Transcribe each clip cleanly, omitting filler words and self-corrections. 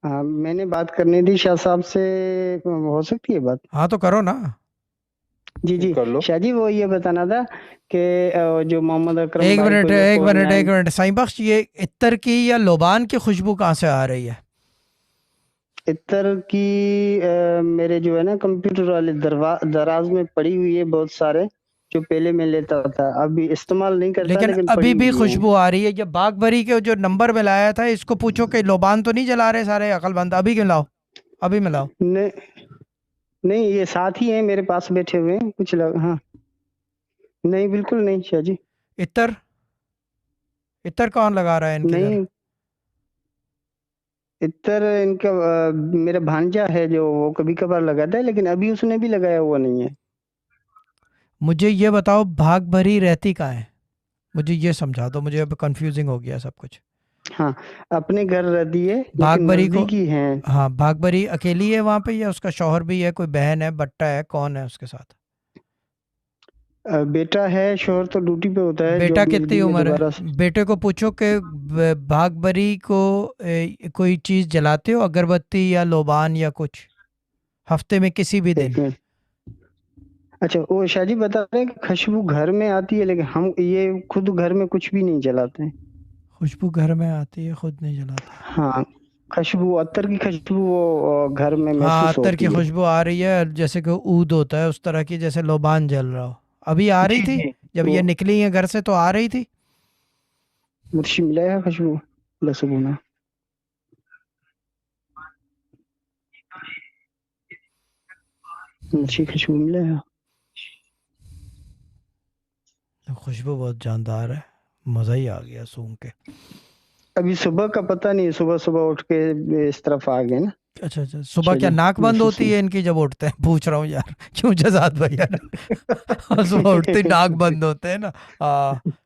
हाँ, मैंने बात करनी थी शाह साहब से, हो सकती है बात? हाँ तो करो ना। जी जी। कर लो। शाह जी, वो ये बताना था कि जो मोहम्मद अकरम एक भाई मिनट को जो एक कोविड मिनट एक नाइन मिनट, साईं बख्श, ये इत्तर की या लोबान की खुशबू कहाँ से आ रही है? इत्तर की मेरे जो है ना कंप्यूटर वाले दराज में पड़ी हुई है बहुत सारे, जो पहले मैं लेता था, अभी इस्तेमाल नहीं करता लेकिन लेकिन अभी पड़ी भी हुई है। खुशबू आ रही है। ये बागबरी के जो नंबर मिलाया था, इसको पूछो कि लोबान तो नहीं जला रहे सारे अकलमंद। अभी क्यों लाओ, अभी मिलाओ। नहीं नहीं, ये साथ ही हैं मेरे पास बैठे हुए हैं कुछ लोग। हाँ, नहीं बिल्कुल नहीं शाह जी। इत्तर, इत्तर कौन लगा रहा है इनके घर? नहीं, इतर इनका मेरा भांजा है जो वो कभी कभार लगाता है, लेकिन अभी उसने भी लगाया हुआ नहीं है। मुझे ये बताओ, भाग भरी रहती कहाँ है? मुझे ये समझा दो, मुझे अब कंफ्यूजिंग हो गया सब कुछ। हाँ, अपने घर रहती है भाग लेकिन भरी को, नजदीकी है। हाँ, भाग भरी अकेली है वहां पे या उसका शौहर भी है, कोई बहन है, बट्टा है, कौन है उसके साथ? बेटा है, शोहर तो ड्यूटी पे होता है, बेटा जॉब मिल कितनी गई है उम्र दोबारा है? से। बेटे को पूछो कि भाग भरी को कोई चीज जलाते हो, अगरबत्ती या लोबान या कुछ, हफ्ते में किसी भी एक दिन? मिनट। अच्छा, वो शाहजी बता रहे हैं कि खुशबू घर में आती है, लेकिन हम ये खुद घर में कुछ भी नहीं जलाते हैं। खुशबू घर में आती है, खुद नहीं जलाते? हाँ, खुशबू, अत्तर की खुशबू वो घर में हाँ, महसूस अत्तर की होती है। खुशबू आ रही है, जैसे कि ऊद होता है उस तरह की, जैसे लोबान जल रहा हो। अभी आ रही जी थी? जी। जब वो ये निकली है घर से तो आ रही थी? मुर्शी मिला है खुशबू, लसबूना। मुर्शी खुशबू मिला है। तो खुशबू बहुत जानदार है, मज़ा ही आ गया सूंघ के। अभी सुबह का पता नहीं, सुबह सुबह उठ के इस तरफ आ गए ना। अच्छा अच्छा, सुबह शाह क्या जी, नाक बंद महसूस होती नहीं। है इनकी जब उठते हैं? पूछ रहा हूँ यार, क्यों जजाद भैया ने। हाँ, सुबह उठते ही नाक बंद होते हैं ना।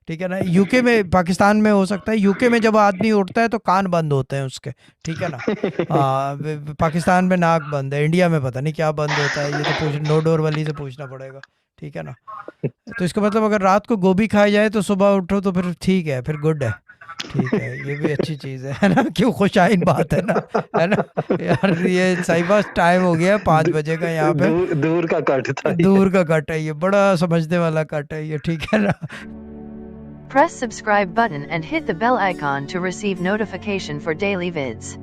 ठीक है ना, यूके में, पाकिस्तान में हो सकता है, यूके में जब आदमी उठता है तो कान बंद होते हैं उसके। ठीक है ना। पाकिस्तान में नाक बंद है, इंडिया में पता नहीं क्या बंद होता है, ये तो पूछ, नो डोर वाली से पूछना पड़ेगा। ठीक है ना। तो इसका मतलब अगर रात को गोभी खाई जाए तो सुबह उठो तो फिर ठीक है, फिर गुड है। ठीक है, ये भी अच्छी चीज़ है ना, क्यों खुशाइन बात है ना, है ना। यार ये सही बात, टाइम हो गया 5 बजे का यहाँ पे। दूर दूर का कट था ये। दूर का कट है ये, बड़ा समझने वाला कट है ये, ठीक है ना। Press subscribe button and hit the bell icon to receive notification for daily vids.